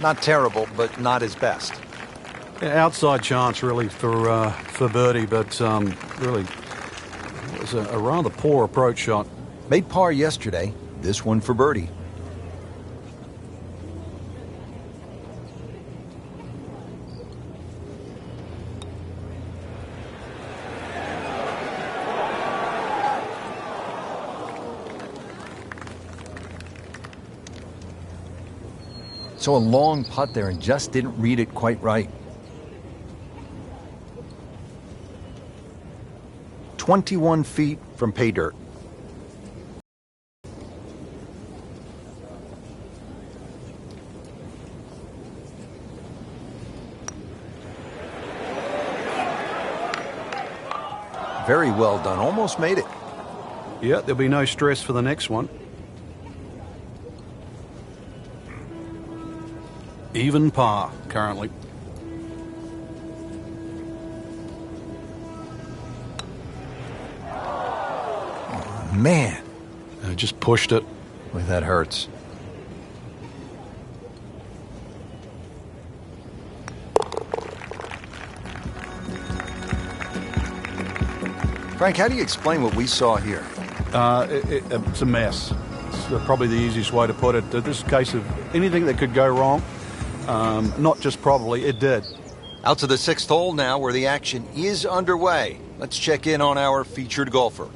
Not terrible, but not his best. Yeah, outside chance, really, for birdie, but really, it was a rather poor approach shot. Made par yesterday, this one for birdie. So a long putt there and just didn't read it quite right. 21 feet from pay dirt. Very well done. Almost made it. Yeah, there'll be no stress for the next one. Even par, currently. Oh, man. Just pushed it. Boy, that hurts. Frank, how do you explain what we saw here? It's a mess. It's probably the easiest way to put it. This is a case of anything that could go wrong. Not just probably, it did. Out to the sixth hole now, where the action is underway. Let's check in on our featured golfer.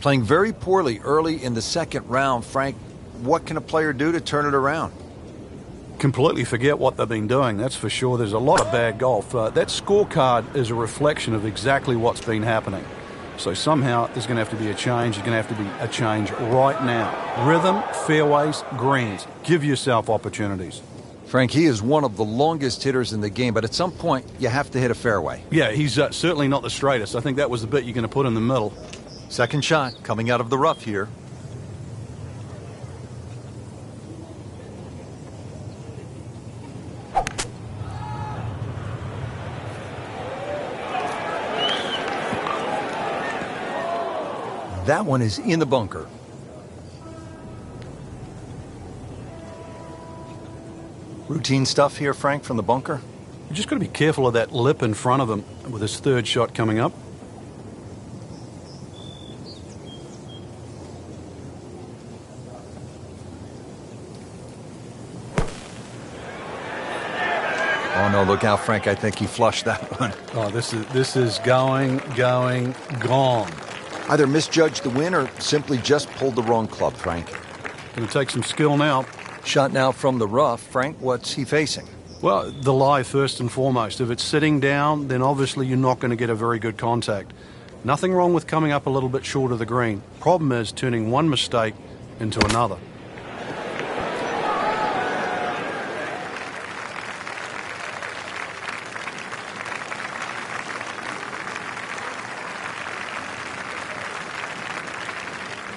Playing very poorly early in the second round, Frank. What can a player do to turn it around? Completely forget what they've been doing, that's for sure. There's a lot of bad golf. That scorecard is a reflection of exactly what's been happening. So somehow there's going to have to be a change. There's going to have to be a change right now. Rhythm, fairways, greens. Give yourself opportunities. Frank, he is one of the longest hitters in the game, but at some point you have to hit a fairway. Yeah, he's certainly not the straightest. I think that was the bit you're going to put in the middle. Second shot coming out of the rough here. That one is in the bunker. Routine stuff here, Frank, from the bunker? You just got to be careful of that lip in front of him with his third shot coming up. Oh no, look out, Frank. I think he flushed that one. Oh, this is going, gone. Either misjudged the win or simply just pulled the wrong club, Frank. Going to take some skill now. Shot now from the rough. Frank, what's he facing? Well, the lie first and foremost. If it's sitting down, then obviously you're not going to get a very good contact. Nothing wrong with coming up a little bit short of the green. Problem is turning one mistake into another.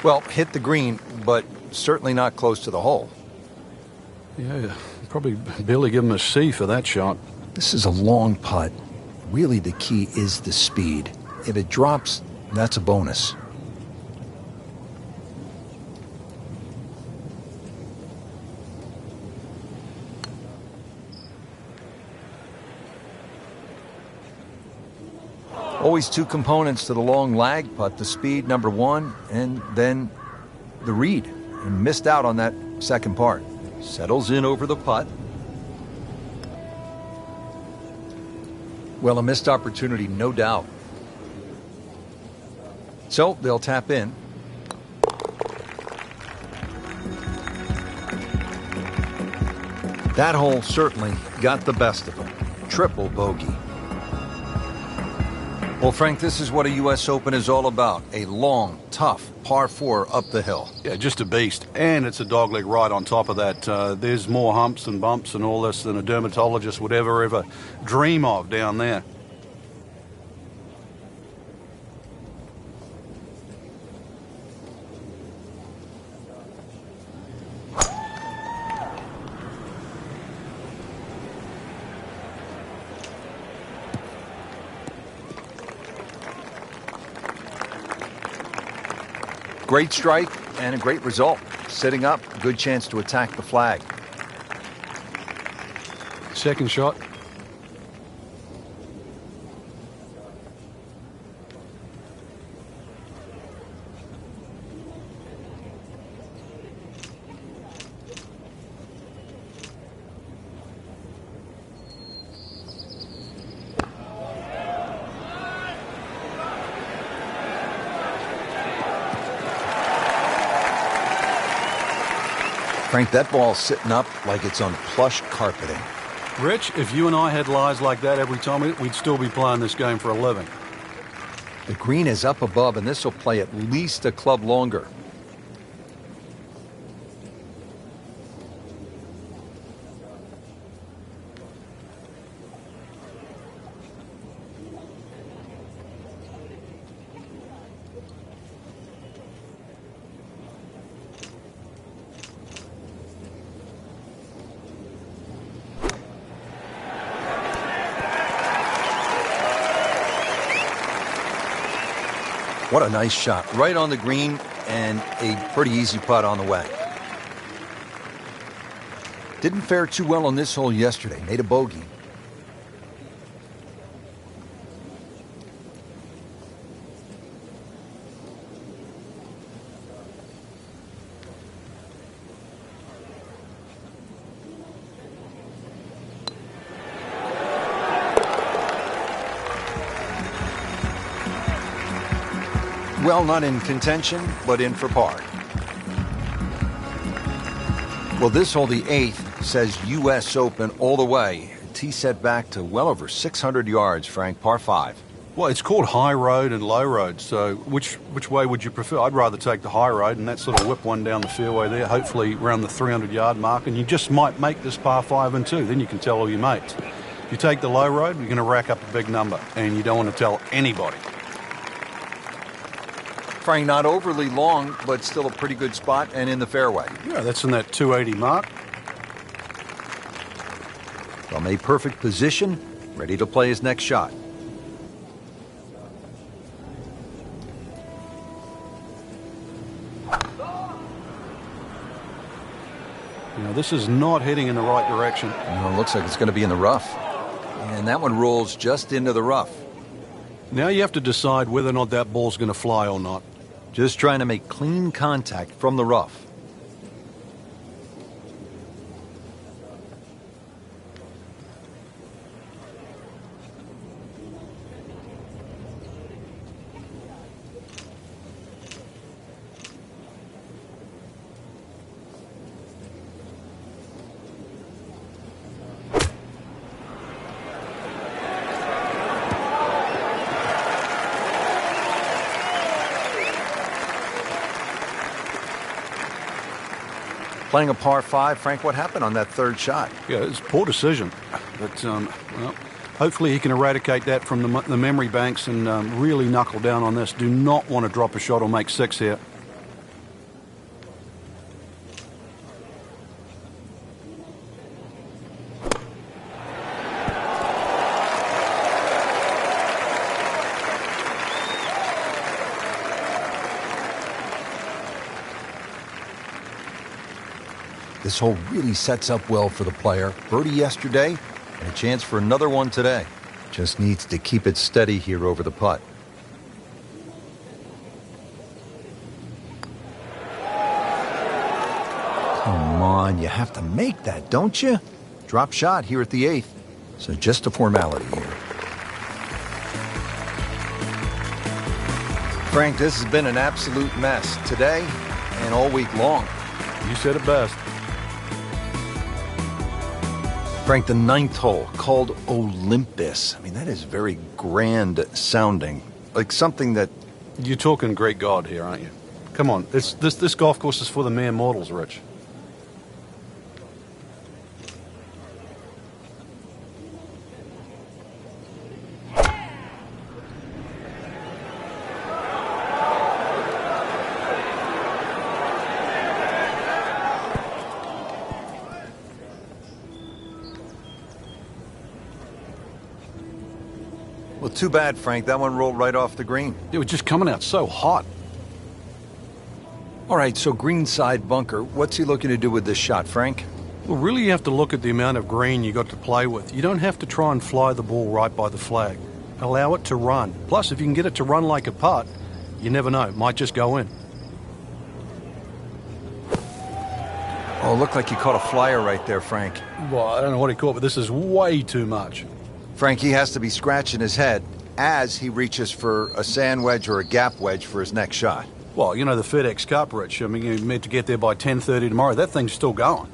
Well, hit the green, but certainly not close to the hole. Yeah, probably barely give him a C for that shot. This is a long putt. Really, the key is the speed. If it drops, that's a bonus. Always two components to the long lag putt, the speed, number one, and then the read. And missed out on that second part. Settles in over the putt. Well, a missed opportunity, no doubt. So they'll tap in. That hole certainly got the best of him. Triple bogey. Well, Frank, this is what a U.S. Open is all about. A long, tough par 4 up the hill. Yeah, just a beast. And it's a dogleg ride on top of that. There's more humps and bumps and all this than a dermatologist would ever dream of down there. Great strike and a great result. Sitting up, good chance to attack the flag. Second shot. Frank, that ball's sitting up like it's on plush carpeting. Rich, if you and I had lies like that every time, we'd still be playing this game for a living. The green is up above, and this will play at least a club longer. What a nice shot. Right on the green and a pretty easy putt on the way. Didn't fare too well on this hole yesterday. Made a bogey. Well, not in contention, but in for par. Well, this hole, the 8th, says U.S. Open all the way. Tee set back to well over 600 yards, Frank, par 5. Well, it's called high road and low road, so which way would you prefer? I'd rather take the high road and that sort of whip one down the fairway there, hopefully around the 300-yard mark, and you just might make this par 5 and 2. Then you can tell all your mates. If you take the low road, you're going to rack up a big number, and you don't want to tell anybody. Frank, not overly long, but still a pretty good spot and in the fairway. Yeah, that's in that 280 mark. From a perfect position, ready to play his next shot. You know, this is not heading in the right direction. It looks like it's going to be in the rough. And that one rolls just into the rough. Now you have to decide whether or not that ball's going to fly or not. Just trying to make clean contact from the rough. Playing a par 5, Frank, what happened on that third shot? Yeah, it's a poor decision. But, well, hopefully he can eradicate that from the memory banks and really knuckle down on this. Do not want to drop a shot or make 6 here. This hole really sets up well for the player. Birdie yesterday, and a chance for another one today. Just needs to keep it steady here over the putt. Come on, you have to make that, don't you? Drop shot here at the 8th. So just a formality here. Frank, this has been an absolute mess today and all week long. You said it best. Frank, the 9th hole, called Olympus. I mean, that is very grand sounding. Like something that... You're talking Greek god here, aren't you? Come on, this golf course is for the mere mortals, Rich. Well, too bad, Frank. That one rolled right off the green. It was just coming out so hot. All right, so greenside bunker. What's he looking to do with this shot, Frank? Well, really you have to look at the amount of green you got to play with. You don't have to try and fly the ball right by the flag. Allow it to run. Plus, if you can get it to run like a putt, you never know, it might just go in. Oh, looked like you caught a flyer right there, Frank. Well, I don't know what he caught, but this is way too much. Frank, he has to be scratching his head as he reaches for a sand wedge or a gap wedge for his next shot. Well, you know the FedEx Cup, Rich. I mean, you're meant to get there by 10:30 tomorrow. That thing's still going.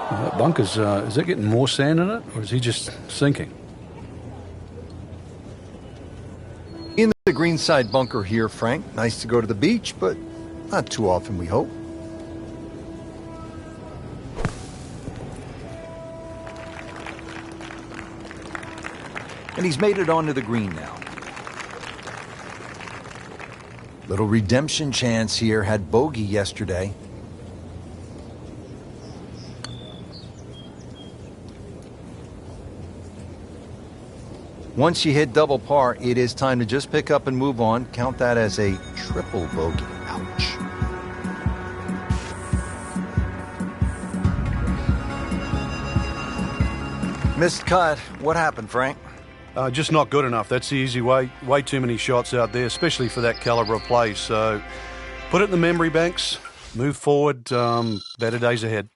That bunker's, is it getting more sand in it, or is he just sinking? In the greenside bunker here, Frank. Nice to go to the beach, but not too often, we hope. And he's made it onto the green now. Little redemption chance here. Had bogey yesterday. Once you hit double par, it is time to just pick up and move on. Count that as a triple bogey. Ouch. Missed cut. What happened, Frank? Just not good enough. That's the easy way. Way too many shots out there, especially for that caliber of play. So put it in the memory banks, move forward, better days ahead.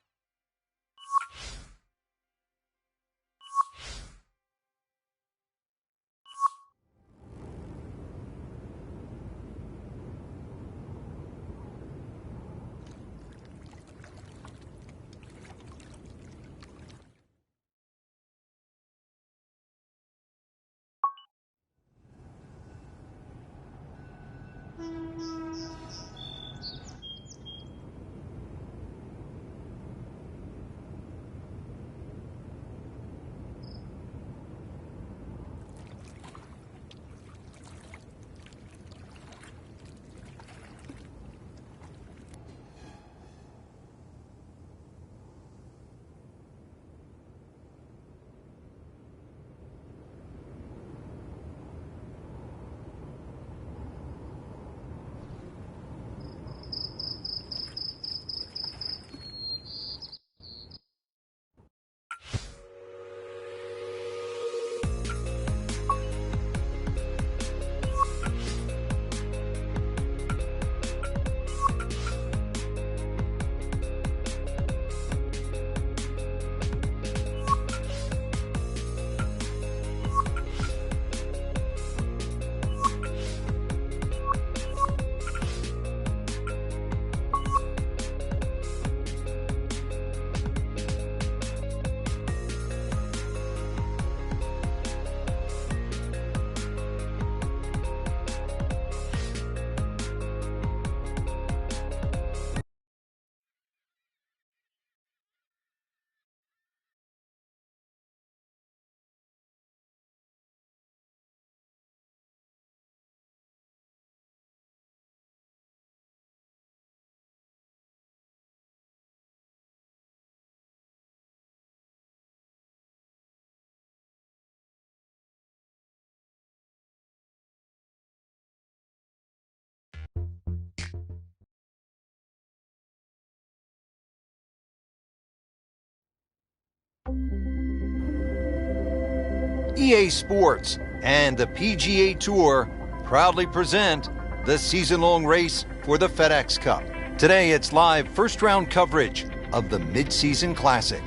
EA Sports and the PGA Tour proudly present the season-long race for the FedEx Cup. Today, it's live first-round coverage of the Mid-Season Classic.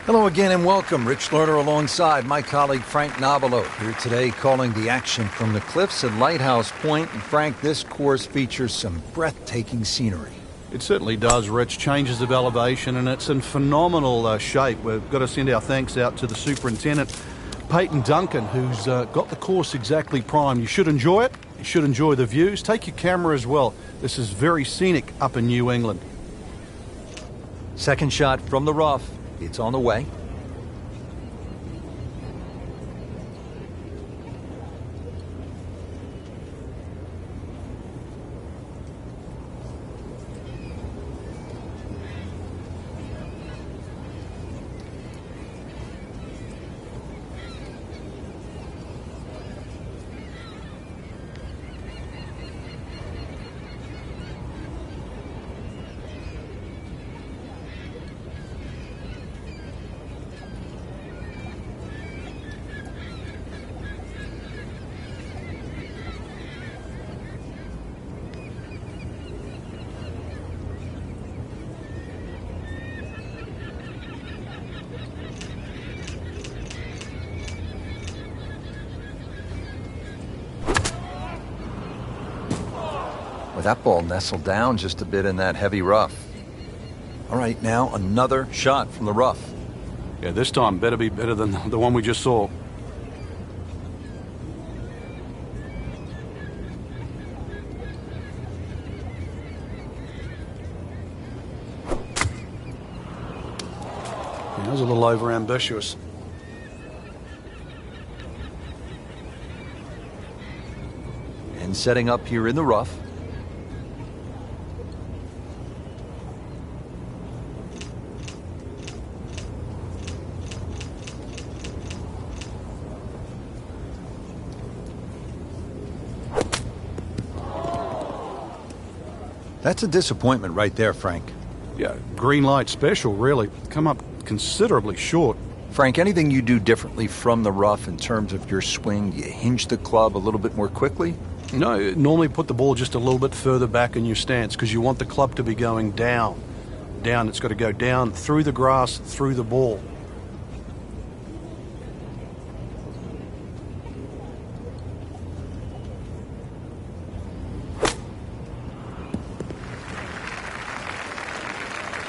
Hello again and welcome. Rich Lerner alongside my colleague Frank Nobilo here today calling the action from the cliffs at Lighthouse Point. And Frank, this course features some breathtaking scenery. It certainly does, Rich. Changes of elevation, and it's in phenomenal shape. We've got to send our thanks out to the superintendent, Peyton Duncan, who's got the course exactly primed. You should enjoy it. You should enjoy the views. Take your camera as well. This is very scenic up in New England. Second shot from the rough. It's on the way. that ball nestled down just a bit in that heavy rough. All right, now another shot from the rough. Yeah, this time better be better than the one we just saw. That was a little over-ambitious. And setting up here in the rough. That's a disappointment right there, Frank. Yeah, green light special, really. Come up considerably short. Frank, anything you do differently from the rough in terms of your swing? Do you hinge the club a little bit more quickly? No, normally put the ball just a little bit further back in your stance because you want the club to be going down. Down, it's got to go down through the grass, through the ball.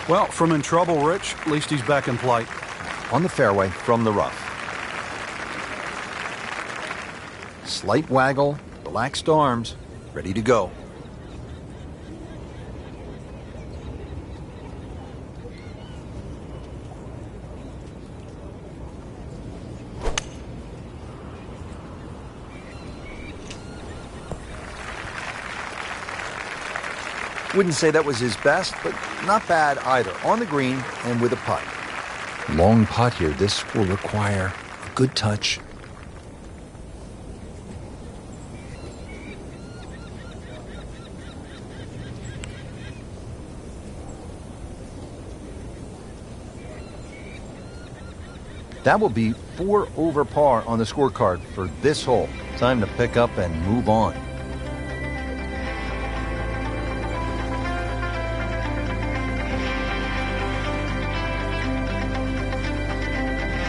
Well, from in trouble, Rich, at least he's back in play. On the fairway from the rough. Slight waggle, relaxed arms, ready to go. Wouldn't say that was his best, but not bad either. On the green and with a putt. Long putt here. This will require a good touch. That will be 4 over par on the scorecard for this hole. Time to pick up and move on.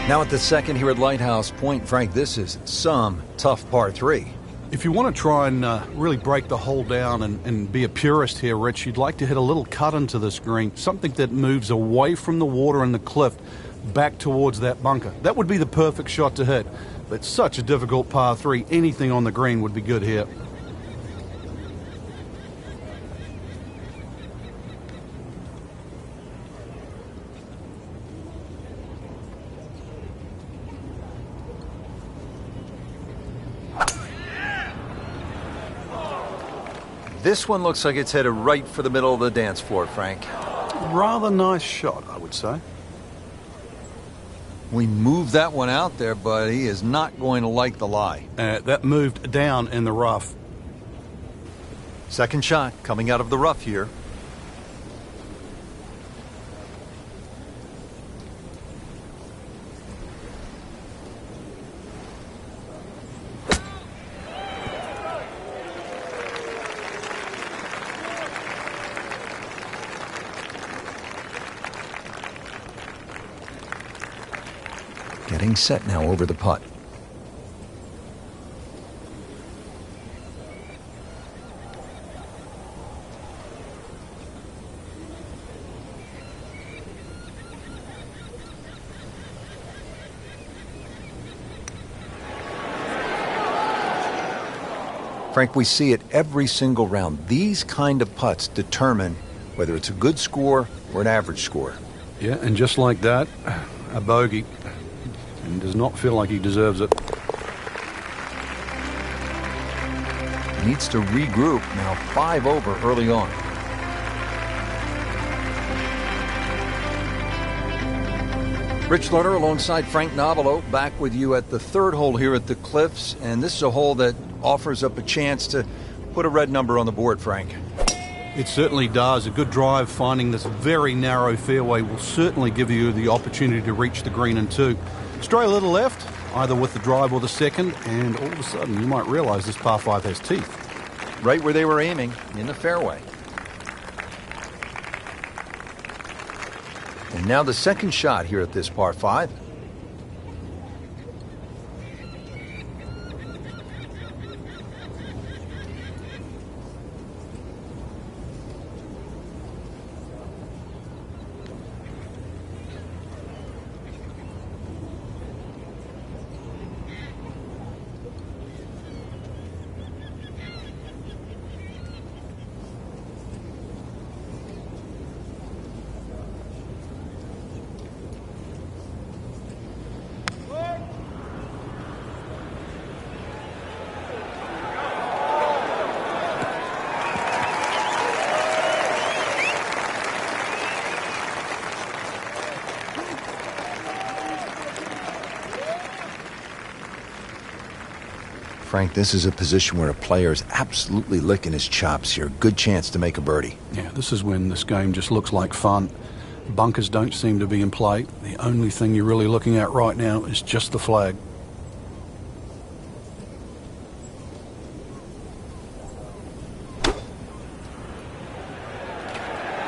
Now at the second here at Lighthouse Point, Frank, this is some tough par 3. If you want to try and really break the hole down and be a purist here, Rich, you'd like to hit a little cut into this green, something that moves away from the water and the cliff back towards that bunker. That would be the perfect shot to hit. But such a difficult par 3, anything on the green would be good here. This one looks like it's headed right for the middle of the dance floor, Frank. Rather nice shot, I would say. We moved that one out there, but he is not going to like the lie. That moved down in the rough. Second shot coming out of the rough here. Getting set now over the putt. Frank, we see it every single round. These kind of putts determine whether it's a good score or an average score. Yeah, and just like that, a bogey. And does not feel like he deserves it. Needs to regroup. Now 5 over early on. Rich Lerner alongside Frank Novelo back with you at the third hole here at the Cliffs. And this is a hole that offers up a chance to put a red number on the board, Frank. It certainly does. A good drive finding this very narrow fairway will certainly give you the opportunity to reach the green in 2. Stray a little left, either with the drive or the second, and all of a sudden you might realize this par 5 has teeth. Right where they were aiming, in the fairway. And now the second shot here at this par 5. Frank, this is a position where a player is absolutely licking his chops here. Good chance to make a birdie. Yeah, this is when this game just looks like fun. Bunkers don't seem to be in play. The only thing you're really looking at right now is just the flag.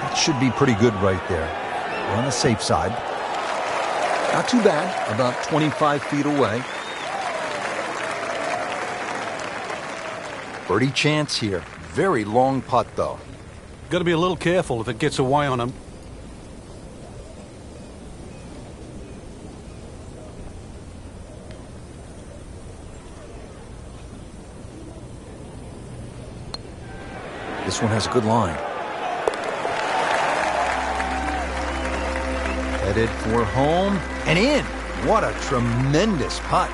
That should be pretty good right there. We're on the safe side. Not too bad, about 25 feet away. Birdie chance here. Very long putt, though. Got to be a little careful if it gets away on him. This one has a good line. Headed for home and in. What a tremendous putt.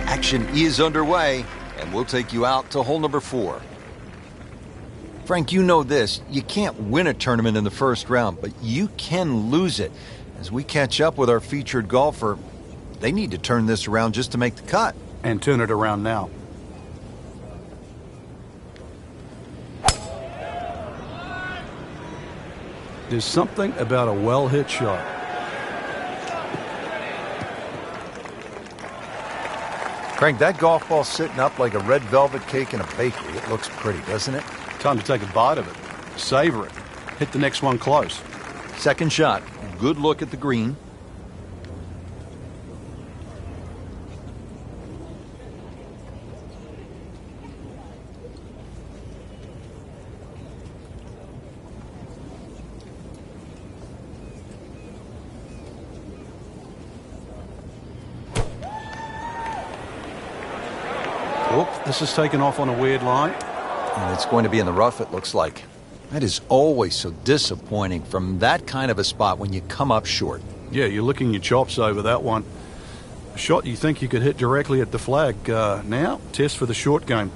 Action is underway, and we'll take you out to hole number 4. Frank, you know this. You can't win a tournament in the first round, but you can lose it. As we catch up with our featured golfer, they need to turn this around just to make the cut. And turn it around now. There's something about a well-hit shot. Frank, that golf ball's sitting up like a red velvet cake in a bakery. It looks pretty, doesn't it? Time to take a bite of it. Savor it. Hit the next one close. Second shot. Good look at the green. Oh, this is taken off on a weird line. And it's going to be in the rough, it looks like. That is always so disappointing from that kind of a spot when you come up short. Yeah, you're licking your chops over that one. A shot you think you could hit directly at the flag. Now, test for the short game.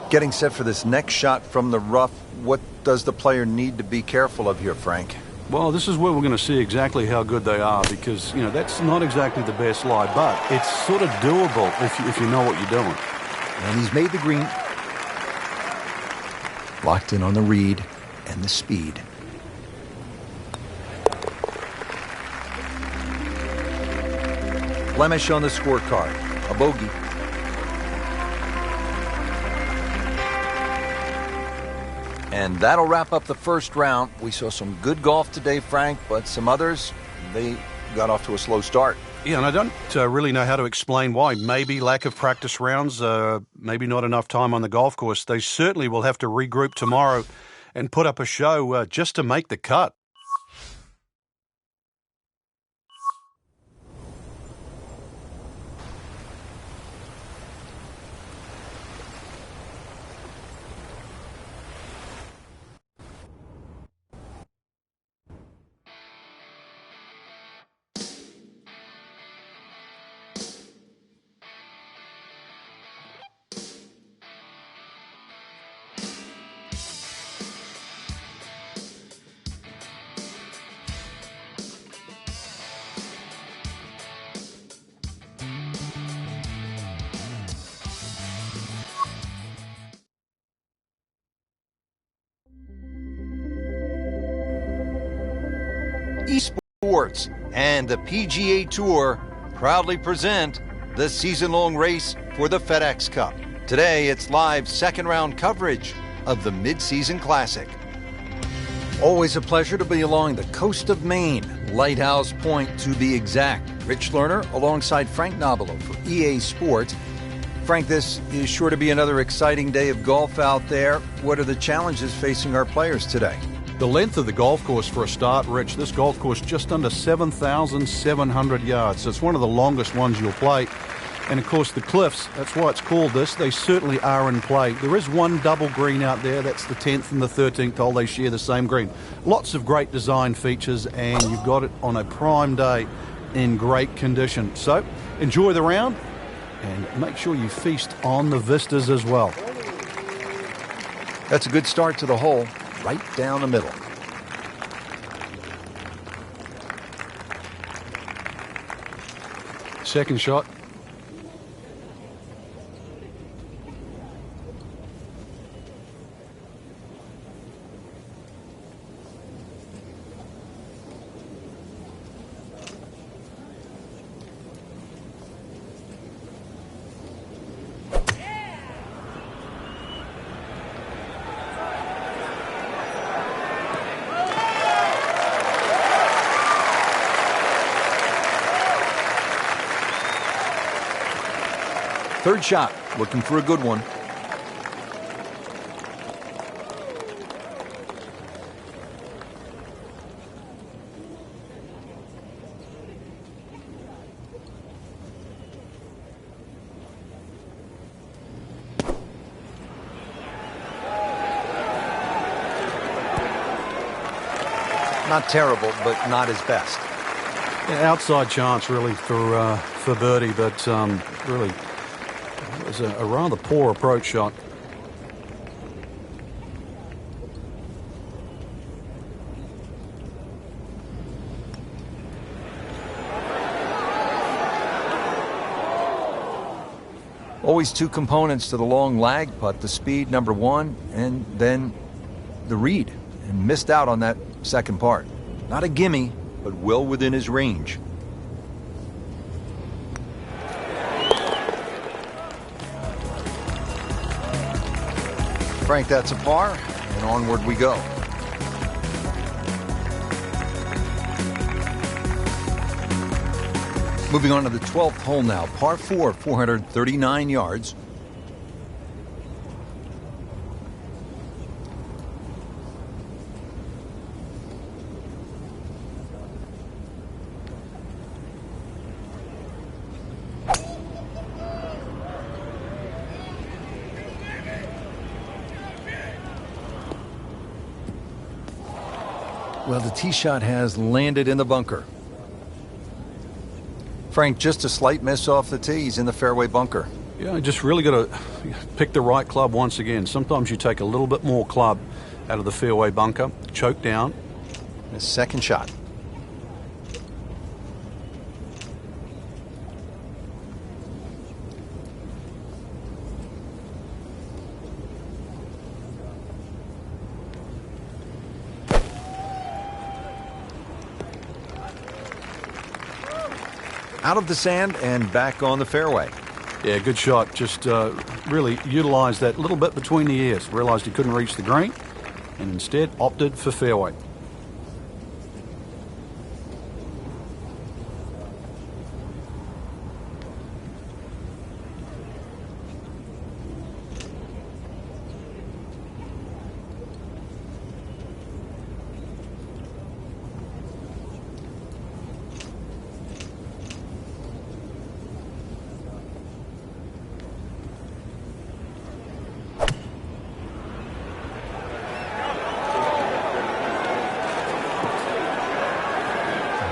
Getting set for this next shot from the rough, what does the player need to be careful of here, Frank? Well, this is where we're going to see exactly how good they are because, you know, that's not exactly the best lie, but it's sort of doable if you know what you're doing. And he's made the green. Locked in on the read and the speed. Blemish on the scorecard. A bogey. And that'll wrap up the first round. We saw some good golf today, Frank, but some others, they got off to a slow start. Yeah, and I don't really know how to explain why. Maybe lack of practice rounds, maybe not enough time on the golf course. They certainly will have to regroup tomorrow and put up a show just to make the cut. Esports and the PGA Tour proudly present the season-long race for the FedEx Cup. Today, it's live second-round coverage of the Mid-Season Classic. Always a pleasure to be along the coast of Maine, Lighthouse Point to be exact. Rich Lerner alongside Frank Nobilo for EA Sports. Frank, this is sure to be another exciting day of golf out there. What are the challenges facing our players today? The length of the golf course for a start, Rich, this golf course just under 7,700 yards. So it's one of the longest ones you'll play. And of course the cliffs, that's why it's called this, they certainly are in play. There is one double green out there, that's the 10th and the 13th hole, they share the same green. Lots of great design features, and you've got it on a prime day in great condition. So enjoy the round and make sure you feast on the vistas as well. That's a good start to the hole, right down the middle. Second shot. Third shot, looking for a good one. Not terrible, but not his best. Yeah, outside chance really for birdie, but really it was a rather poor approach shot. Always two components to the long lag putt, the speed, number one, and then the read. And missed out on that second part. Not a gimme, but well within his range. Frank, that's a par, and onward we go. Moving on to the 12th hole now, par 4, 439 yards. Well, the tee shot has landed in the bunker. Frank, just a slight miss off the tee. He's in the fairway bunker. Yeah, just really got to pick the right club once again. Sometimes you take a little bit more club out of the fairway bunker, choke down. His second shot. Out of the sand and back on the fairway. Yeah, good shot. Just really utilised that little bit between the ears. Realised he couldn't reach the green and instead opted for fairway.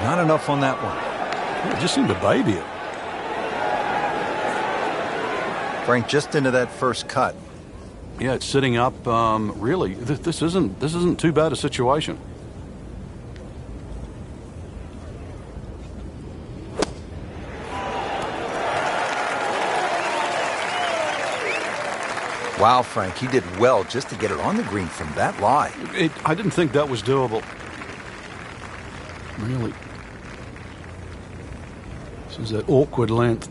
Not enough on that one. Yeah, just seemed to baby it. Frank, just into that first cut. Yeah, it's sitting up. Really, this isn't too bad a situation. Wow, Frank, he did well just to get it on the green from that lie. I didn't think that was doable. Really. This is that awkward length.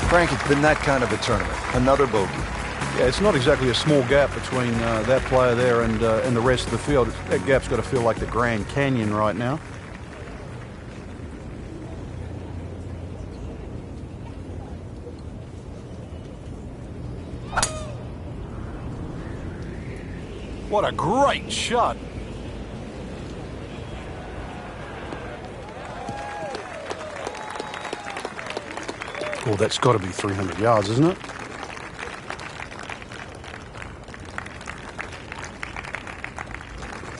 Frank, it's been that kind of a tournament. Another bogey. Yeah, it's not exactly a small gap between that player there and the rest of the field. That gap's got to feel like the Grand Canyon right now. What a great shot. Oh, that's got to be 300 yards, isn't it?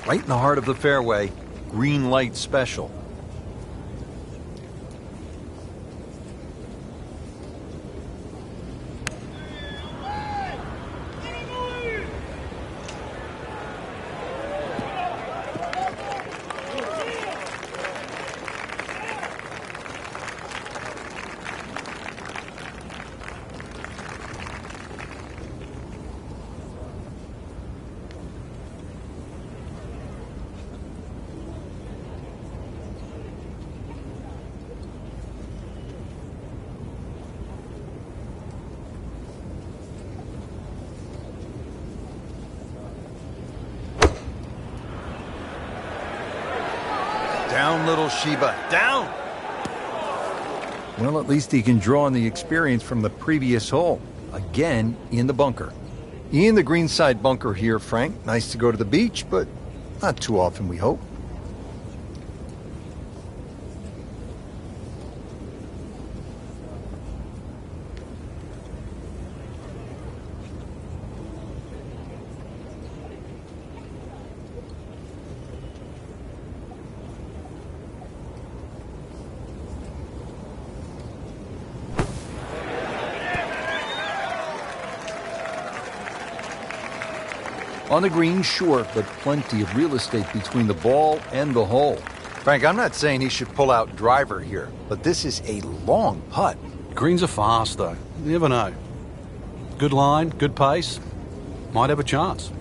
Right in the heart of the fairway, green light special. Down, little Sheba, down! Well, at least he can draw on the experience from the previous hole. Again, in the bunker. In the greenside bunker here, Frank. Nice to go to the beach, but not too often, we hope. On the green, sure, but plenty of real estate between the ball and the hole. Frank, I'm not saying he should pull out driver here, but this is a long putt. Greens are fast, though. You never know. Good line, good pace. Might have a chance.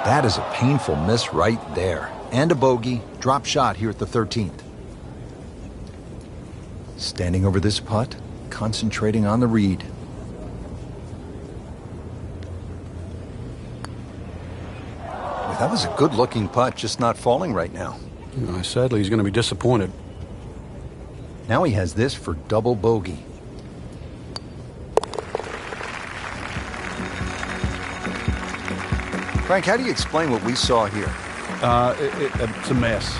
That is a painful miss right there. And a bogey, drop shot here at the 13th. Standing over this putt, concentrating on the read. Well, that was a good-looking putt, just not falling right now. No, sadly, he's going to be disappointed. Now he has this for double bogey. Frank, how do you explain what we saw here? It's a mess.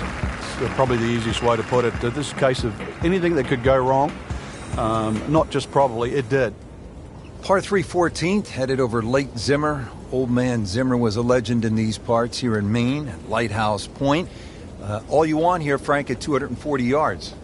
It's probably the easiest way to put it. This is a case of anything that could go wrong. Not just probably, it did. Par 3 14th, headed over Lake Zimmer. Old man Zimmer was a legend in these parts here in Maine, at Lighthouse Point. All you want here, Frank, at 240 yards.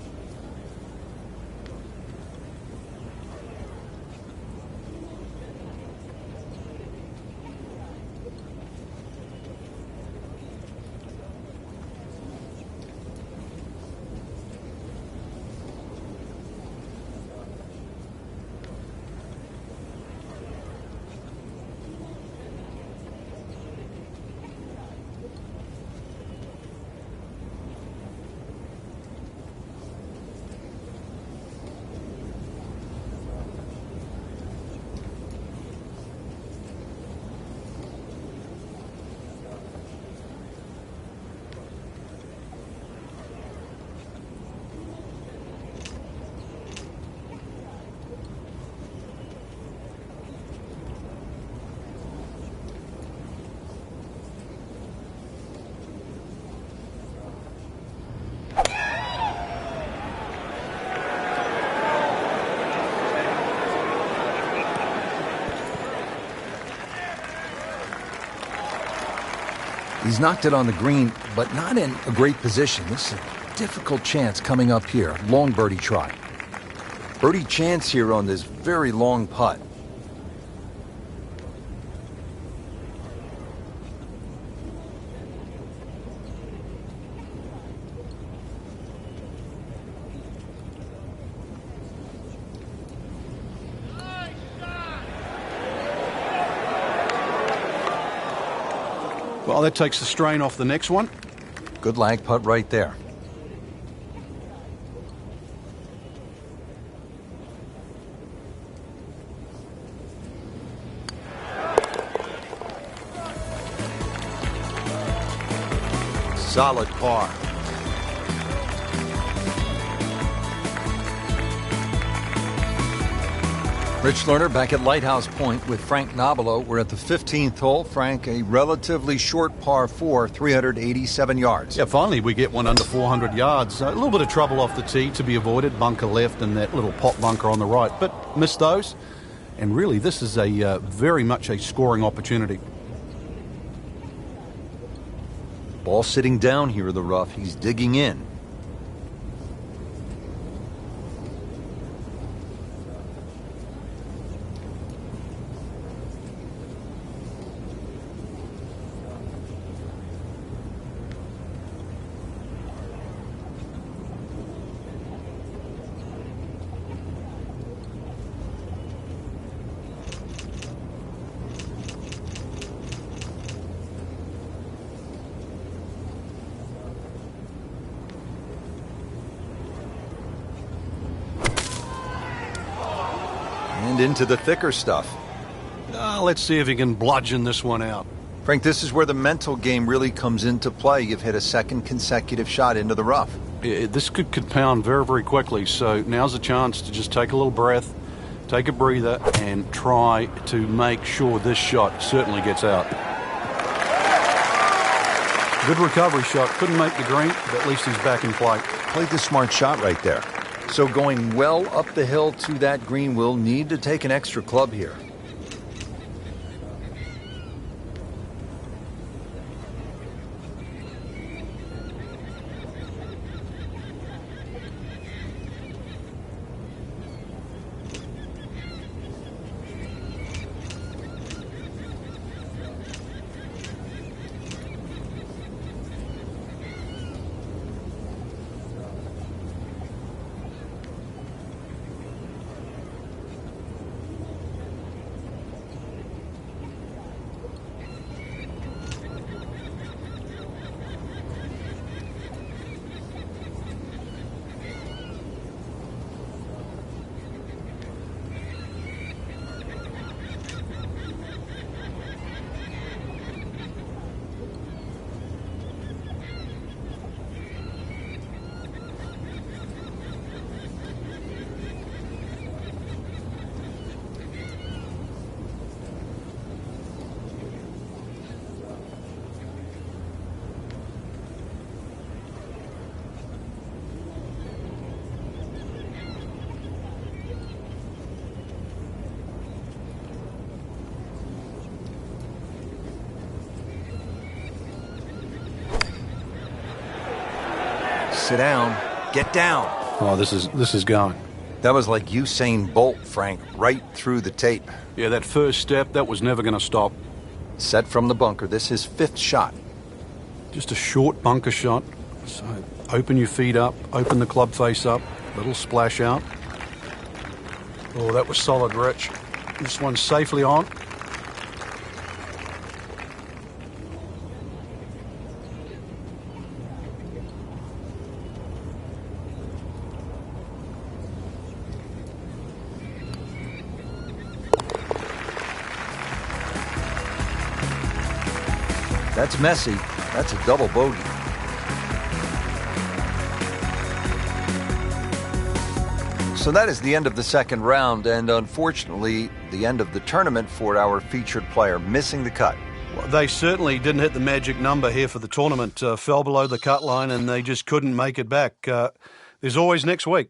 He's knocked it on the green, but not in a great position. This is a difficult chance coming up here. Long birdie try. Birdie chance here on this very long putt. Well, that takes the strain off the next one. Good lag putt right there. solid par. Rich Lerner back at Lighthouse Point with Frank Nobilo. We're at the 15th hole. Frank, a relatively short par 4, 387 yards. Yeah, finally we get one under 400 yards. A little bit of trouble off the tee to be avoided. Bunker left and that little pot bunker on the right. But missed those. And really, this is a very much a scoring opportunity. Ball sitting down here in the rough. He's digging in. And into the thicker stuff. Let's see if he can bludgeon this one out. Frank, this is where the mental game really comes into play. You've hit a second consecutive shot into the rough. This could compound very, very quickly. So now's a chance to just take a little breath, take a breather, and try to make sure this shot certainly gets out. Good recovery shot. Couldn't make the green, but at least he's back in play. Played the smart shot right there. So going well up the hill to that green, will need to take an extra club here. Sit down. Get down. Oh, this is going. That was like Usain Bolt, Frank, right through the tape. Yeah, that first step, that was never going to stop. Set from the bunker. This is fifth shot. Just a short bunker shot. So open your feet up, open the club face up, little splash out. Oh, that was solid, Rich. This one's safely on. That's messy. That's a double bogey. So that is the end of the second round, and unfortunately, the end of the tournament for our featured player, missing the cut. Well, they certainly didn't hit the magic number here for the tournament. Fell below the cut line, and they just couldn't make it back. There's always next week.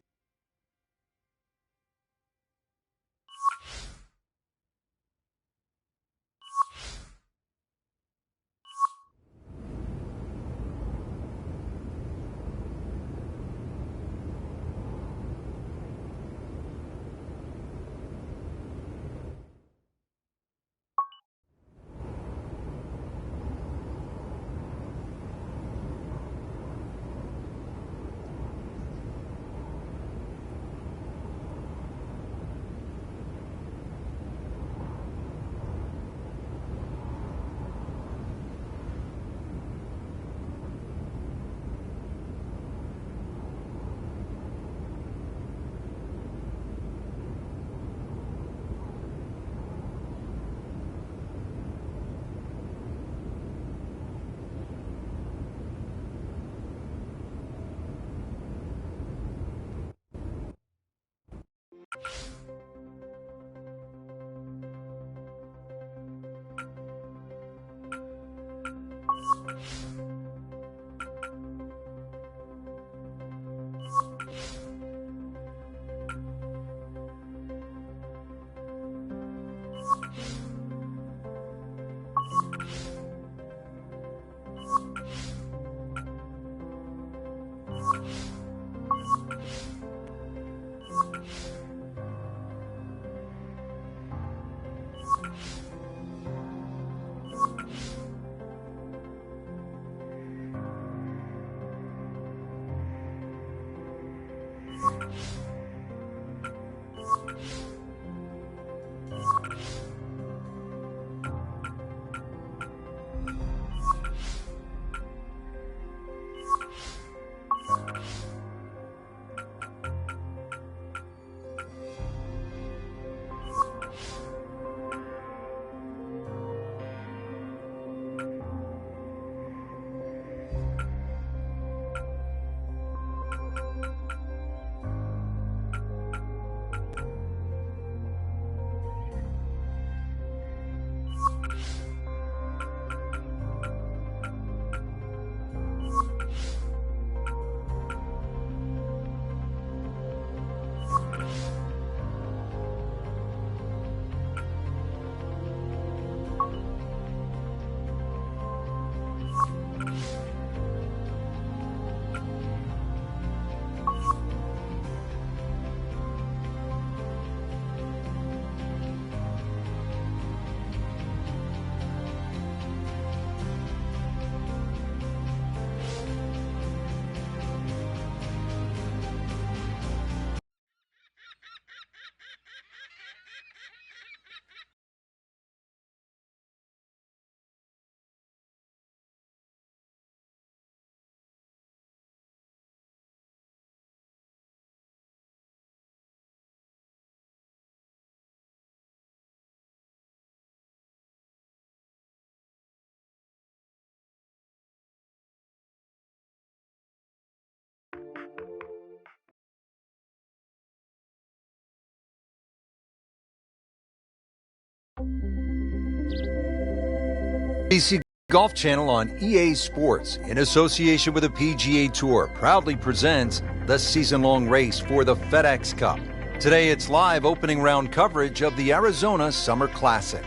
PC Golf Channel on EA Sports, in association with the PGA Tour, proudly presents the season-long race for the FedEx Cup. Today it's live opening round coverage of the Arizona Summer Classic.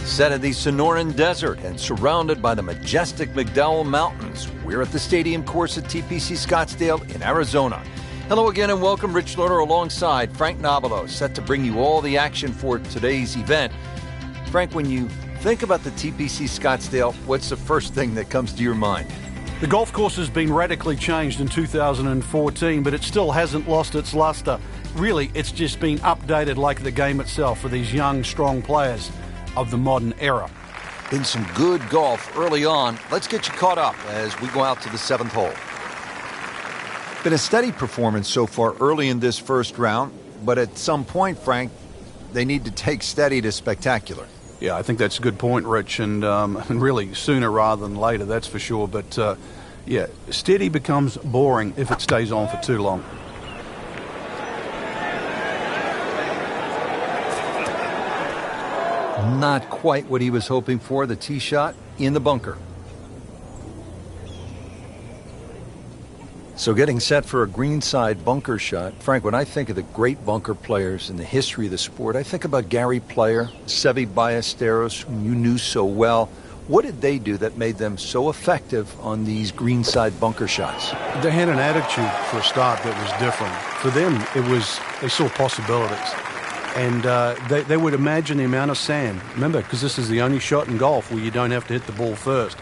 Set in the Sonoran Desert and surrounded by the majestic McDowell Mountains, we're at the stadium course at TPC Scottsdale in Arizona. Hello again and welcome. Rich Lerner alongside Frank Nobilo, set to bring you all the action for today's event. Frank, when you think about the TPC Scottsdale, what's the first thing that comes to your mind? The golf course has been radically changed in 2014, but it still hasn't lost its luster. Really, it's just been updated like the game itself for these young, strong players of the modern era. Been some good golf early on. Let's get you caught up as we go out to the 7th hole. Been a steady performance so far early in this first round, but at some point, Frank, they need to take steady to spectacular. Yeah, I think that's a good point, Rich, and really sooner rather than later, that's for sure. But, yeah, steady becomes boring if it stays on for too long. Not quite what he was hoping for, the tee shot in the bunker. So getting set for a greenside bunker shot. Frank, when I think of the great bunker players in the history of the sport, I think about Gary Player, Seve Ballesteros, whom you knew so well. What did they do that made them so effective on these greenside bunker shots? They had an attitude for a start that was different. For them, they saw possibilities. And they would imagine the amount of sand. Remember, because this is the only shot in golf where you don't have to hit the ball first.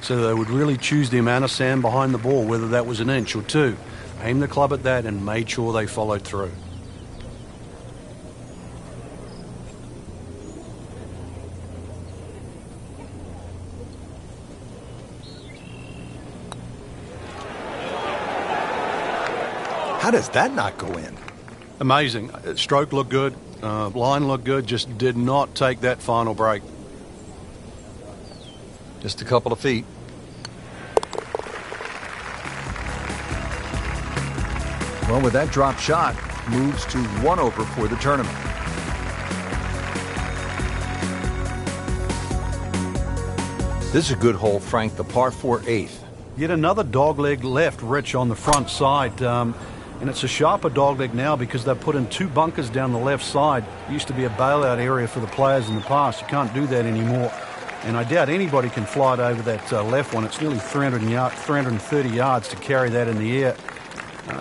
So they would really choose the amount of sand behind the ball, whether that was an inch or two. Aimed the club at that and made sure they followed through. How does that not go in? Amazing. Stroke looked good. Line looked good. Just did not take that final break. Just a couple of feet. Well, with that drop shot, moves to 1 over for the tournament. This is a good hole, Frank, the par 4 8th. Yet another dogleg left, Rich, on the front side. And it's a sharper dogleg now because they've put in 2 bunkers down the left side. It used to be a bailout area for the players in the past. You can't do that anymore. And I doubt anybody can fly it over that left one. It's nearly 330 yards to carry that in the air.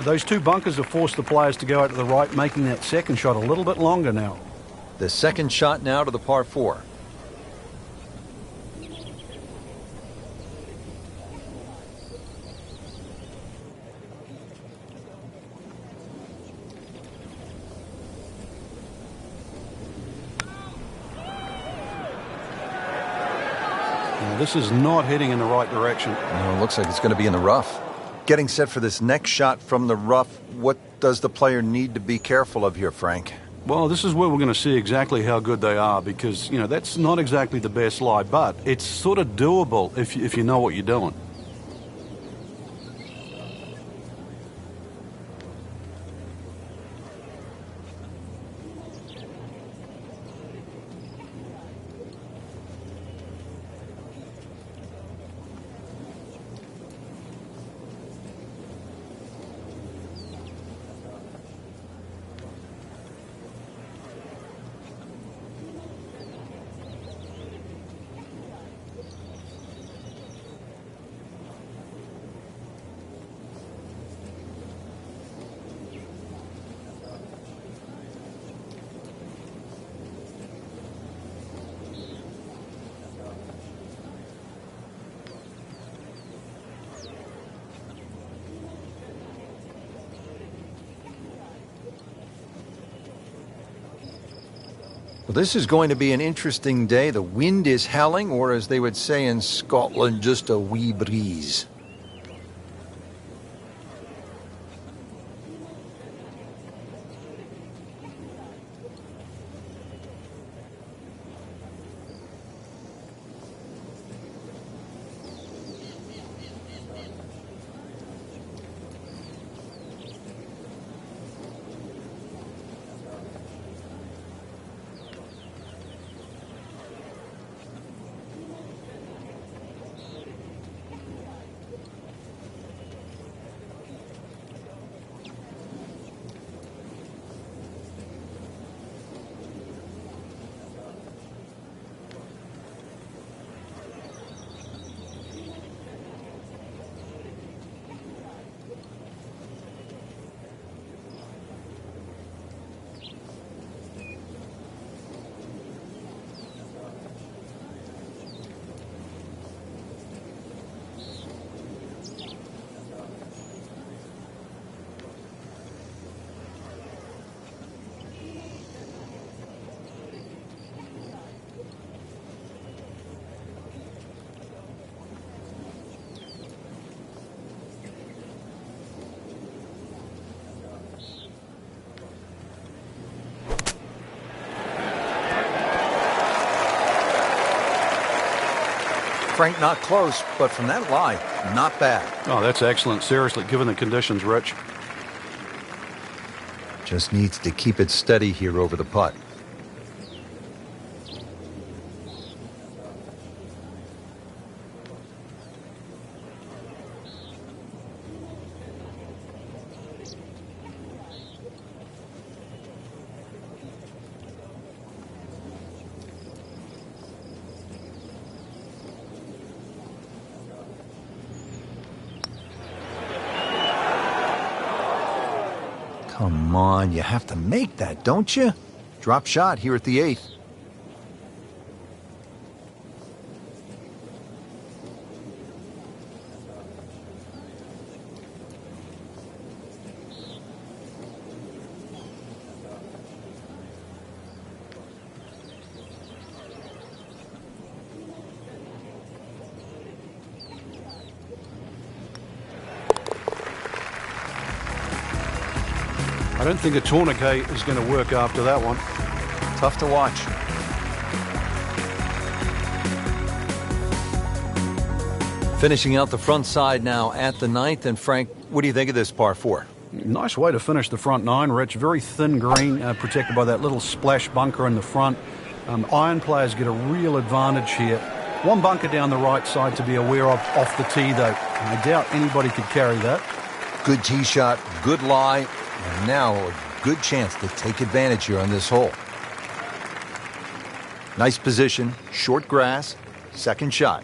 Those 2 bunkers have forced the players to go out to the right, making that second shot a little bit longer now. The second shot now to the par 4. This is not heading in the right direction. No, it looks like it's going to be in the rough. Getting set for this next shot from the rough, what does the player need to be careful of here, Frank? Well, this is where we're going to see exactly how good they are because, that's not exactly the best lie, but it's sort of doable if you know what you're doing. Well, this is going to be an interesting day. The wind is howling, or as they would say in Scotland, just a wee breeze. Frank, not close, but from that lie, not bad. Oh, that's excellent. Seriously, given the conditions, Rich. Just needs to keep it steady here over the putt. Come on, you have to make that, don't you? Drop shot here at the 8th. I don't think a tourniquet is going to work after that one. Tough to watch. Finishing out the front side now at the 9th. And Frank, what do you think of this par 4? Nice way to finish the front 9, Rich. Very thin green, protected by that little splash bunker in the front. Iron players get a real advantage here. One bunker down the right side to be aware of off the tee, though. I doubt anybody could carry that. Good tee shot, good lie, and now a good chance to take advantage here on this hole. Nice position, short grass, second shot.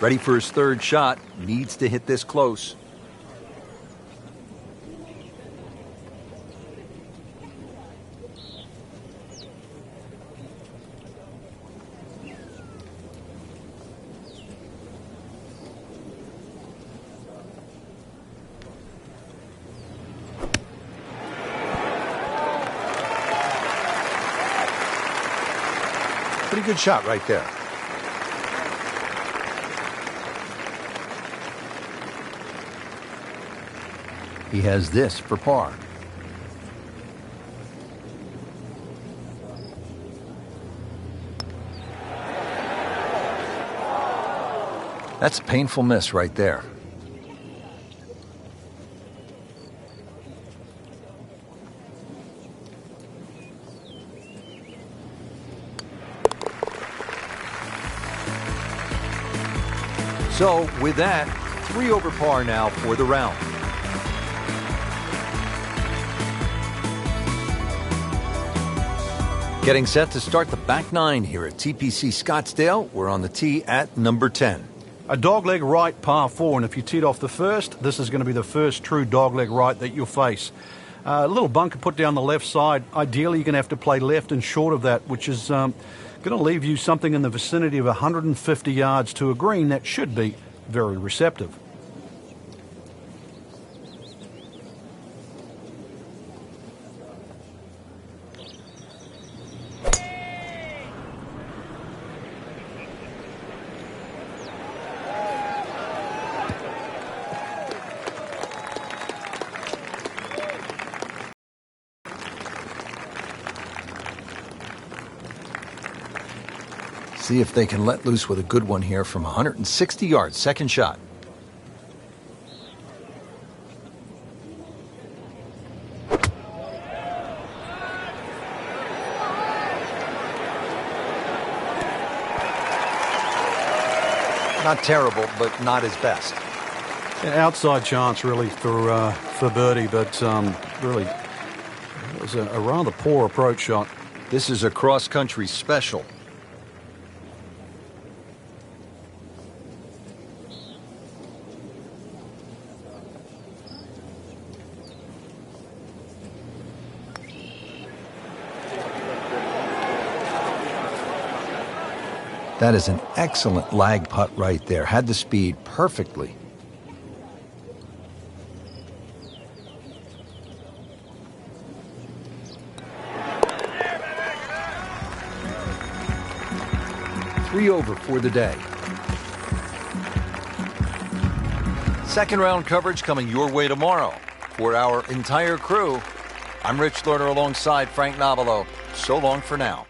Ready for his third shot. Needs to hit this close. Pretty good shot right there. He has this for par. That's a painful miss right there. So, with that, 3 over par now for the round. Getting set to start the back 9 here at TPC Scottsdale. We're on the tee at number 10. A dogleg right par 4, and if you teed off the first, this is going to be the first true dogleg right that you'll face. A little bunker put down the left side. Ideally, you're going to have to play left and short of that, which is going to leave you something in the vicinity of 150 yards to a green that should be very receptive. See if they can let loose with a good one here from 160 yards. Second shot. Not terrible, but not his best. An outside chance, really, for birdie, but really, it was a rather poor approach shot. This is a cross-country special. That is an excellent lag putt right there. Had the speed perfectly. 3 over for the day. Second round coverage coming your way tomorrow. For our entire crew, I'm Rich Lerner alongside Frank Nobilo. So long for now.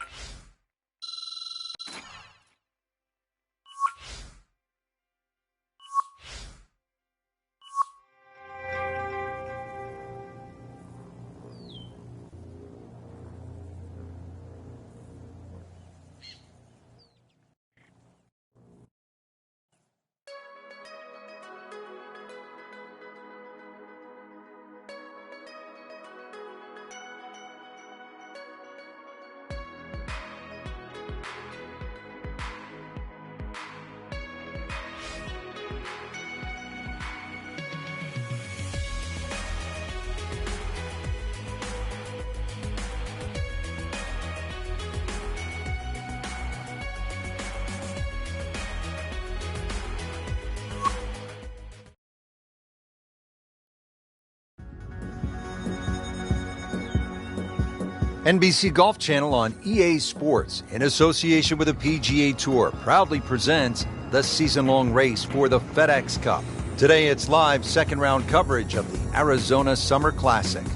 NBC Golf Channel on EA Sports, in association with the PGA Tour, proudly presents the season-long race for the FedEx Cup. Today it's live second-round coverage of the Arizona Summer Classic.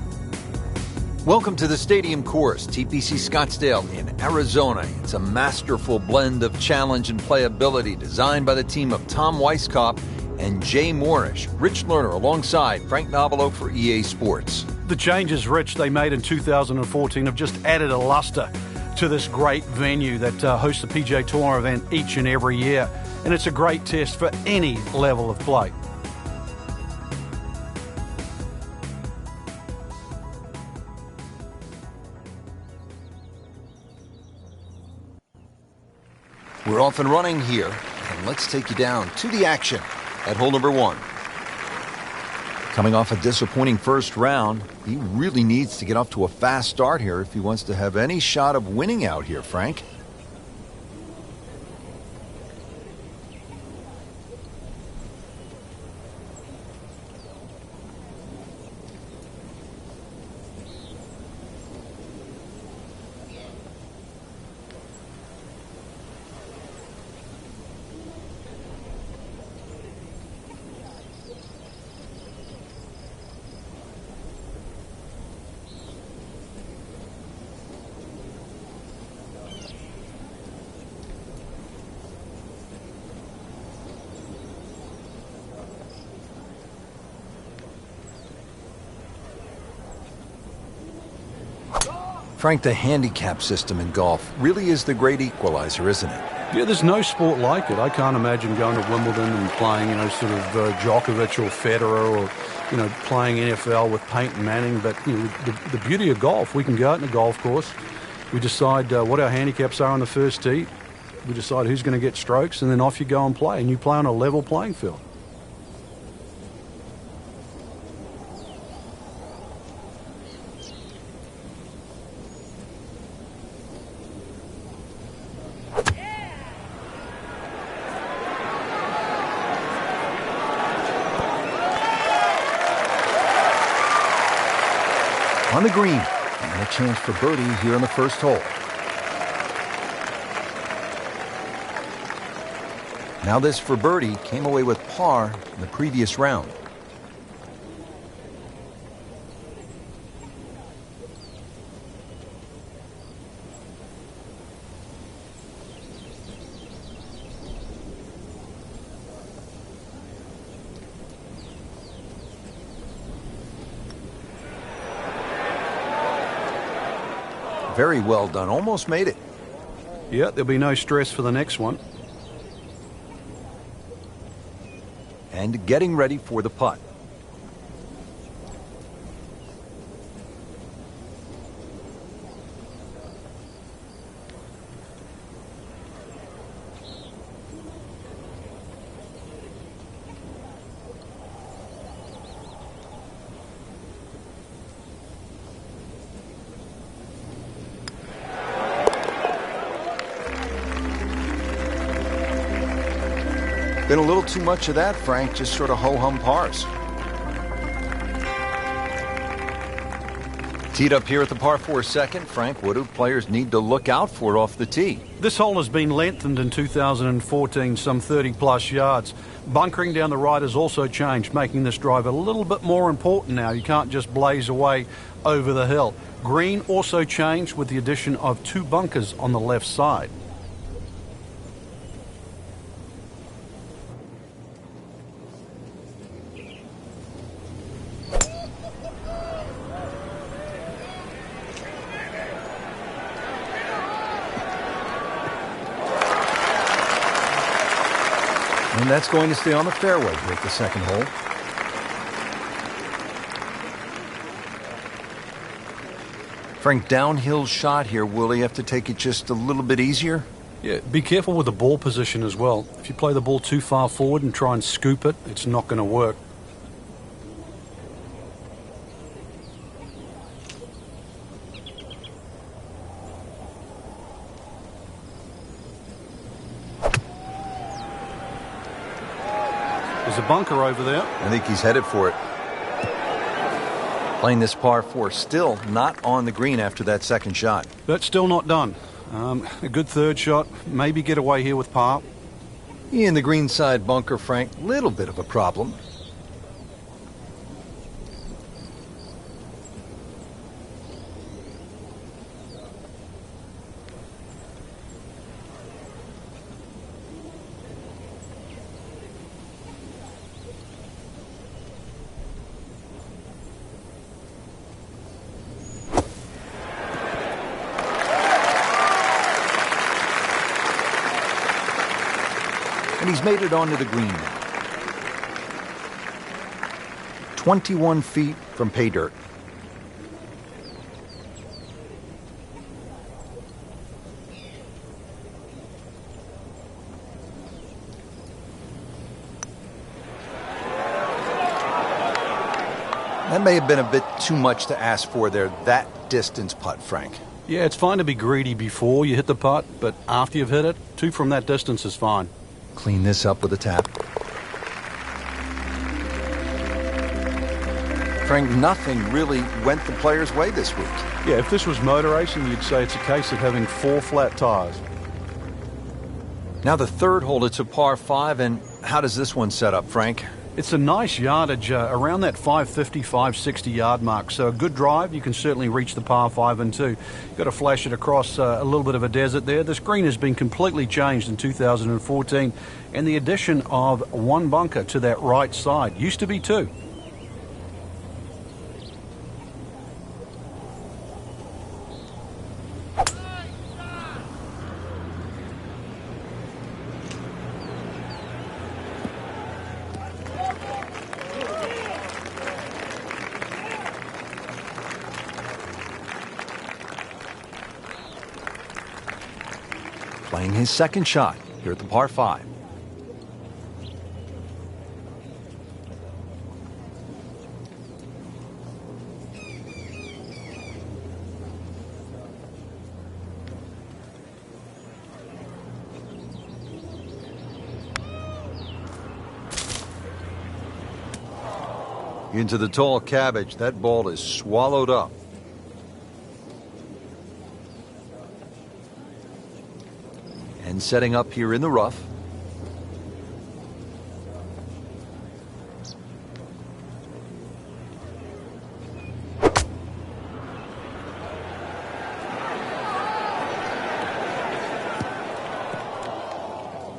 Welcome to the Stadium Course, TPC Scottsdale in Arizona. It's a masterful blend of challenge and playability designed by the team of Tom Weisskopf and Jay Moorish. Rich Lerner alongside Frank Nobilo for EA Sports. The changes, Rich, they made in 2014 have just added a luster to this great venue that hosts the PGA Tour event each and every year. And it's a great test for any level of play. We're off and running here, and let's take you down to the action at hole number 1. Coming off a disappointing first round, he really needs to get off to a fast start here if he wants to have any shot of winning out here, Frank. Frank, the handicap system in golf really is the great equalizer, isn't it? Yeah, there's no sport like it. I can't imagine going to Wimbledon and playing, sort of Djokovic or Federer or, playing NFL with Peyton Manning. But, the beauty of golf, we can go out in a golf course. We decide what our handicaps are on the first tee. We decide who's going to get strokes, and then off you go and play. And you play on a level playing field. On the green, and a chance for birdie here on the first hole. Now this for birdie came away with par in the previous round. Very well done. Almost made it. Yeah, there'll be no stress for the next one. And getting ready for the putt. Been a little too much of that, Frank, just sort of ho-hum pars. Teed up here at the par 4 second, Frank, what do players need to look out for off the tee? This hole has been lengthened in 2014, some 30-plus yards. Bunkering down the right has also changed, making this drive a little bit more important now. You can't just blaze away over the hill. Green also changed with the addition of 2 bunkers on the left side. And that's going to stay on the fairway here at the second hole. Frank, downhill shot here. Will he have to take it just a little bit easier? Yeah, be careful with the ball position as well. If you play the ball too far forward and try and scoop it, it's not going to work. There's a bunker over there. I think he's headed for it. Playing this par 4, still not on the green after that second shot. But still not done. A good third shot. Maybe get away here with par. In the green side bunker, Frank, little bit of a problem. And he's made it onto the green now. 21 feet from pay dirt. That may have been a bit too much to ask for there, that distance putt, Frank. Yeah, it's fine to be greedy before you hit the putt, but after you've hit it, 2 from that distance is fine. Clean this up with a tap. Frank, nothing really went the player's way this week. Yeah, if this was motor racing, you'd say it's a case of having 4 flat tires. Now the third hole, it's a par 5, and how does this one set up, Frank? It's a nice yardage, around that 550, 560 yard mark. So a good drive, you can certainly reach the par 5 and 2. You've got to flash it across a little bit of a desert there. This green has been completely changed in 2014, and the addition of 1 bunker to that right side. Used to be 2. Playing his second shot here at the par 5. Into the tall cabbage. That ball is swallowed up. And setting up here in the rough.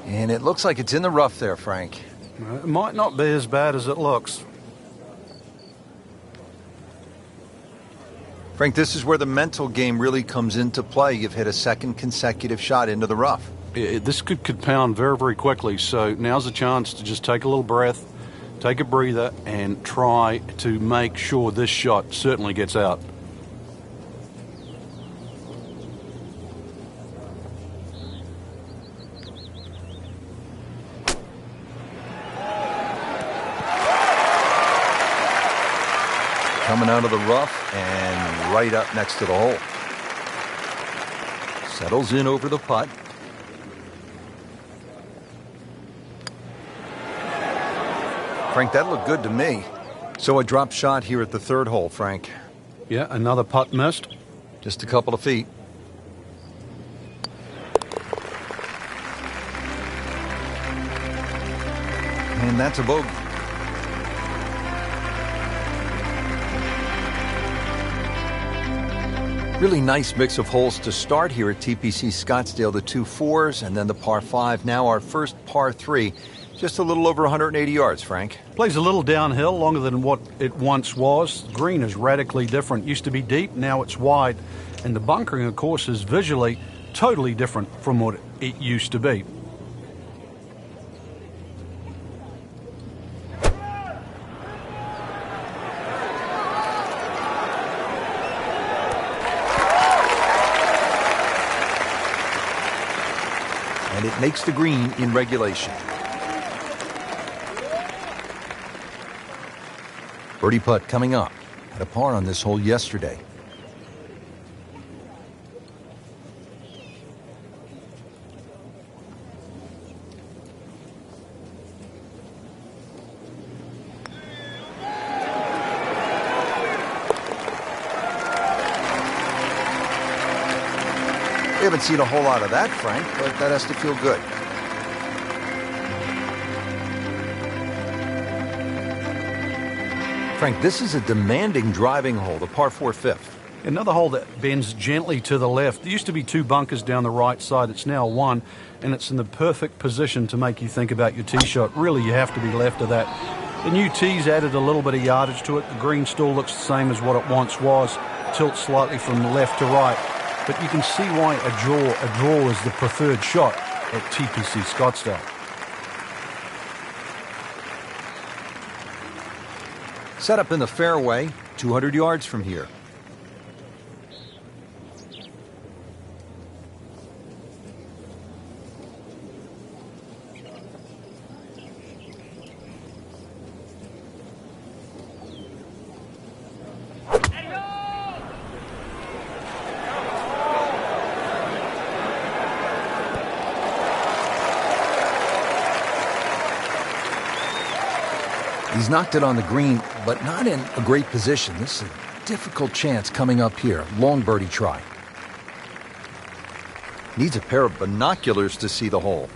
And it looks like it's in the rough there, Frank. It might not be as bad as it looks. Frank, this is where the mental game really comes into play. You've hit a second consecutive shot into the rough. This could compound very, very quickly. So now's a chance to just take a little breath, take a breather, and try to make sure this shot certainly gets out. Coming out of the rough and right up next to the hole. Settles in over the putt. Frank, that looked good to me. So a drop shot here at the third hole, Frank. Yeah, another putt missed. Just a couple of feet. And that's a bogey. Really nice mix of holes to start here at TPC Scottsdale. The 2 4s and then the par 5. Now our first par 3. Just a little over 180 yards, Frank. Plays a little downhill, longer than what it once was. The green is radically different. Used to be deep, now it's wide. And the bunkering, of course, is visually totally different from what it used to be. And it makes the green in regulation. Birdie putt coming up. Had a par on this hole yesterday. We haven't seen a whole lot of that, Frank, but that has to feel good. Frank, this is a demanding driving hole, the par 4 fifth. Another hole that bends gently to the left. There used to be 2 bunkers down the right side. It's now 1, and it's in the perfect position to make you think about your tee shot. Really, you have to be left of that. The new tees added a little bit of yardage to it. The green still looks the same as what it once was. Tilts slightly from left to right. But you can see why a draw is the preferred shot at TPC Scottsdale. Set up in the fairway, 200 yards from here. He's knocked it on the green, but not in a great position. This is a difficult chance coming up here. Long birdie try. Needs a pair of binoculars to see the hole.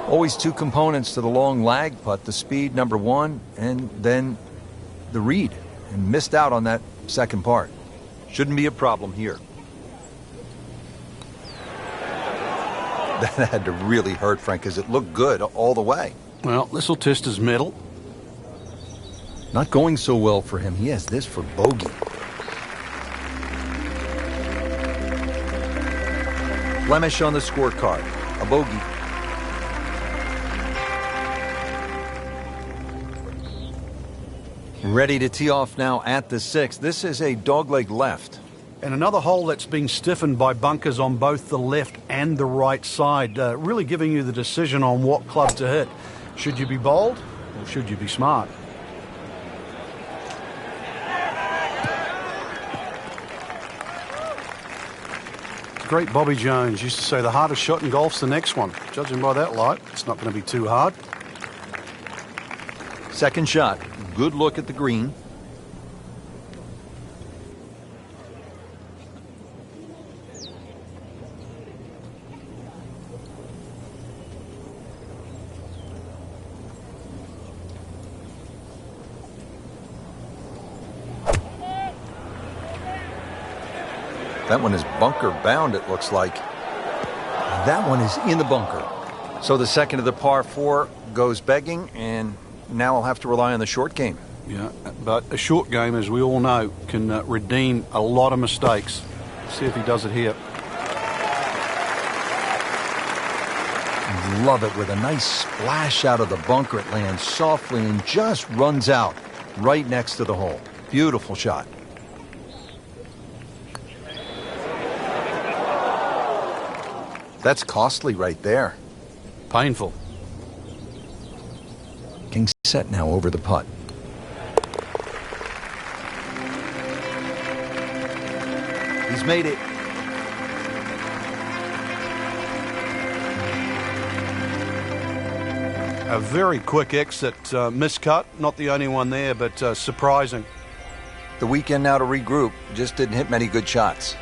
Always 2 components to the long lag putt, the speed, number 1, and then the read. And missed out on that second part. Shouldn't be a problem here. That had to really hurt, Frank, because it looked good all the way. Well, this will test his mettle. Not going so well for him. He has this for bogey. Blemish on the scorecard. A bogey. Ready to tee off now at the 6th. This is a dogleg left. And another hole that's been stiffened by bunkers on both the left and the right side, really giving you the decision on what club to hit. Should you be bold or should you be smart? Great Bobby Jones used to say the hardest shot in golf's the next one. Judging by that light, it's not going to be too hard. Second shot. Good look at the green. That one is bunker bound, it looks like. That one is in the bunker. So the second of the par 4 goes begging, and now I'll have to rely on the short game. Yeah, but a short game, as we all know, can redeem a lot of mistakes. See if he does it here. Love it with a nice splash out of the bunker. It lands softly and just runs out right next to the hole. Beautiful shot. That's costly right there. Painful. King set now over the putt. He's made it. A very quick exit, miscut. Not the only one there, but surprising. The weekend now to regroup. Just didn't hit many good shots.